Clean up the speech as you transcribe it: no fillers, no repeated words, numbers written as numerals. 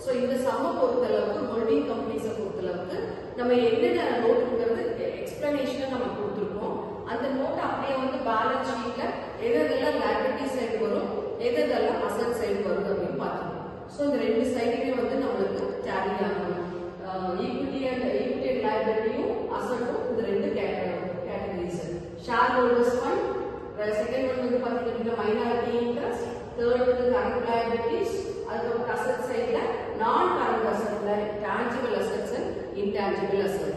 So இந்த சம்ம பொறுத்தளவுக்கு ஹோல்டிங் கம்பெனிஸை பொறுத்தளவுக்கு நம்ம என்னென்ன நோட்டுங்கிறது எக்ஸ்பிளனேஷன் நம்ம கொடுத்துருக்கோம். அந்த நோட் அப்படியே வந்து பேலன்ஸ் ஷீட்ல எதெல்லாம் லைபிலிட்டி சைடு வரும், எதெல்லாம் அசட் சைடு வரும் அப்படின்னு பார்த்துக்கணும். ஸோ இந்த ரெண்டு சைடுமே வந்து நம்மளுக்கு டேலி ஆகணும். ஈக்விட்டி அண்ட் லைபிலிட்டியும் அசட்டும் இந்த ரெண்டு categories. Shareholders fund, second one வந்து பார்த்தீங்கன்னா மைனாரிட்டி இன்ட்ரெஸ்ட், தேர்ட் வந்து கரண்ட் லைபிலிட்டிஸ், அதுக்கப்புறம் அசட் சைட்ல நான் கரண்ட் அசட்ல tangible assets and intangible assets.